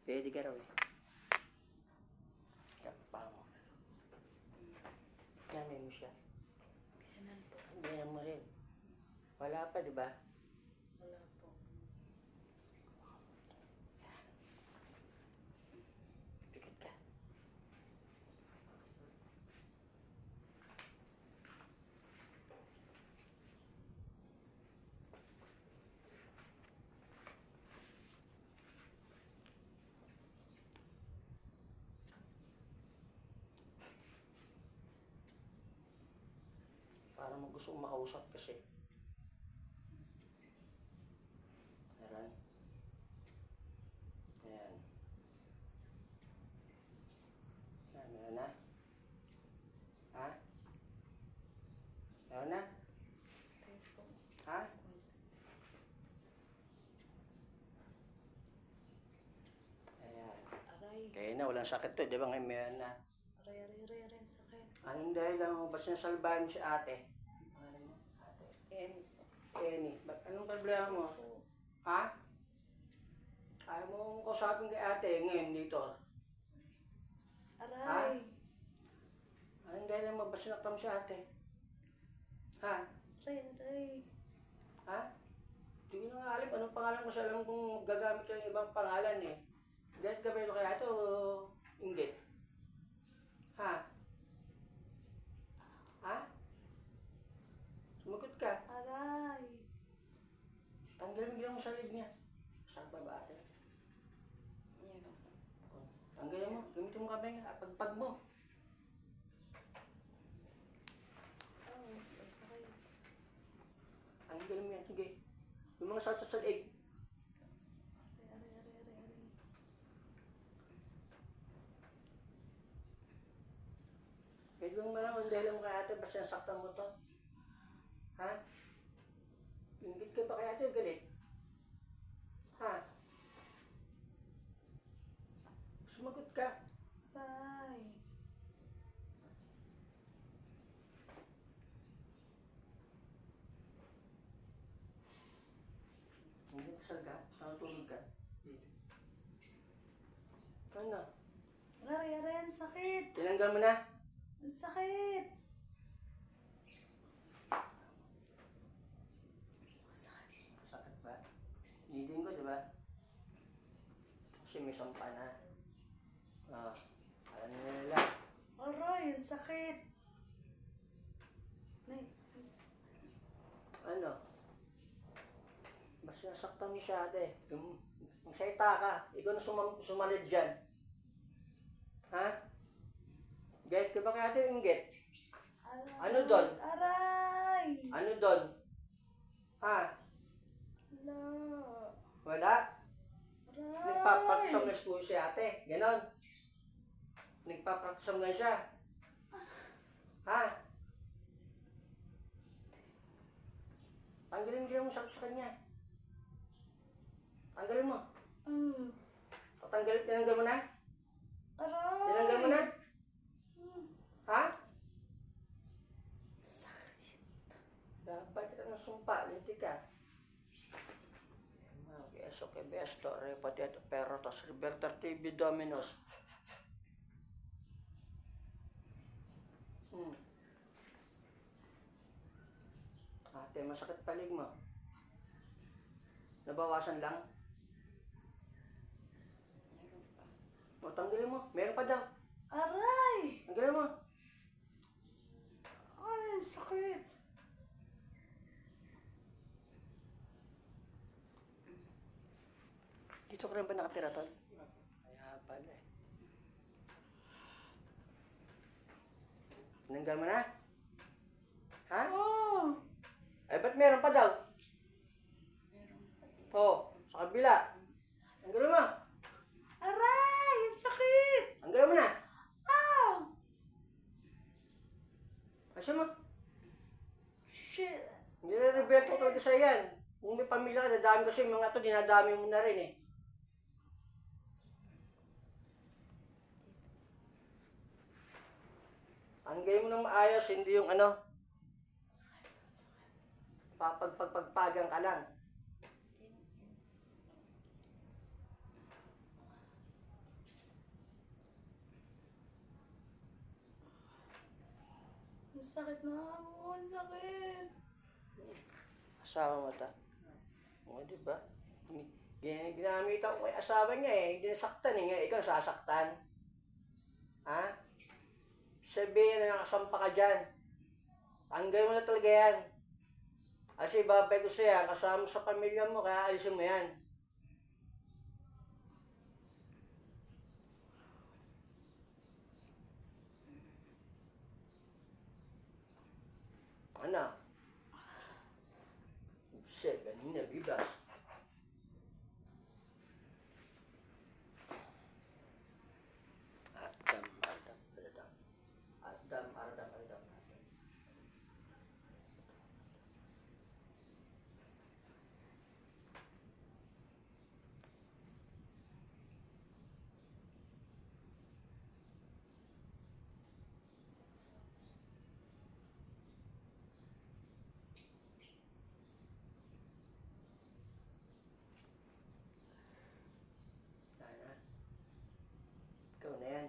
Pwede ka raw eh. Kappa mo. Nanay mo siya. Biyanan po. Hindi mo rin. Wala pa, di ba? Wala po. Pikit ka. Parang gusto kong makausap kasi. Ayan. Ayan. Ayan, meron na. Ha? Meron na? Tayo po. Ha? Ayan. Aray. Kaya na, walang sakit to. Di ba ngayon meron na? Aray, aray, aray, aray. Sakit. Anong dahil lang mo ba sinasalbahan mo si ate? Ano mo? Ate. Kenny. Anong problema mo? Po. Ha? Ayaw mo kausapin kay ate ngayon dito. Aray. Anong dahil lang mo ba sinaktan mo si ate? Ha? Aray, aray. Ha? Hindi ko nga alam anong pangalan ko sa alam kung gagamit ka ng ibang pangalan eh. Dahil ka ba ito kay ate o hindi? Ha? Ha? Sumagot ka. Aray. Tanggalin mo sa leg niya. Saan pa ba ate? Tanggalin mo. Gamitin mo kamay nga. Pagpag mo. Oh, sakit. Tanggalin mo yan. Sige. Yung mga salsa sa leg. Aray, aray, aray, aray. Pwede bang malaman dahil mo kay ate basta nasaktan mo to? Ha? Ingit ka ba kay ate o galit? Ha? Sumagot ka. Aray. Hindi ka salga. Nakatulog ka. Ano? Aray, aray. Ang sakit. Tinanggal mo na? Ang sakit. Sakit. Sakit ba? Hiding ko, di ba? Kasi may sampa na. Ah, alam nyo nila. Aray, ang sakit. Nay, Ano? Basta nasaktan mo siya ate. Magsalita ka. Ikaw na sumanid dyan. Ha? Get ka ba kaya ate yung get? aray. Ano doon? Aray. Ano doon? Ha? Ala. Wala? Aray. Nagpapraksam na school si ate. Ganon. Nagpapraksam na siya. Ha? Tanggalin mo sa kanya. Tanggalin mo. Tinanggal mo na? Aray. Tinanggal mo na? Ha? Sakit. Dapat kita nasumpa. Linti ka. Eso que besto, repatet, perrotos, libertar TV Dominos. Ate, masakit palig mo. Nabawasan lang. O, tanggalin mo. Meron pa daw. Aray. Tanggalin mo. Ay, sakit. Dito ka rin ba nakatira, Tol? Kaya pala eh. Tinanggal mo na? Ha? Oh. Ay, ba't meron pa daw? Oo, sa kabila. Tanggalin mo. Aray, ang sakit. Tanggalin mo na. Ah. Asa mo? Shit. Nire-rebeto ko talaga sa yan. Kung may pamilya ka, dadami kasi yung mga to, dinadami mo na rin eh. Tanggalin mo ng maayos, hindi yung ano, papagpagpagan ka lang. Ang sakit na ako. Ang sakit. Asawa mo ta? O, di ba? Ginamitan ko kay asawa niya eh. Hindi nasaktan eh. Ngayon, ikaw sasaktan. Ha? Sabihin na nakasampa ka dyan. Tanggal mo na talaga yan. Kasi babay ko sa'yo, kasama sa pamilya mo, kaya alisin mo yan. Ano? Siya, ganina, bibas. Adam, Adam, Adam. Adam, Adam, Adam. Ano? Ikaw na yan.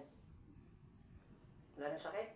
Wala na sakit?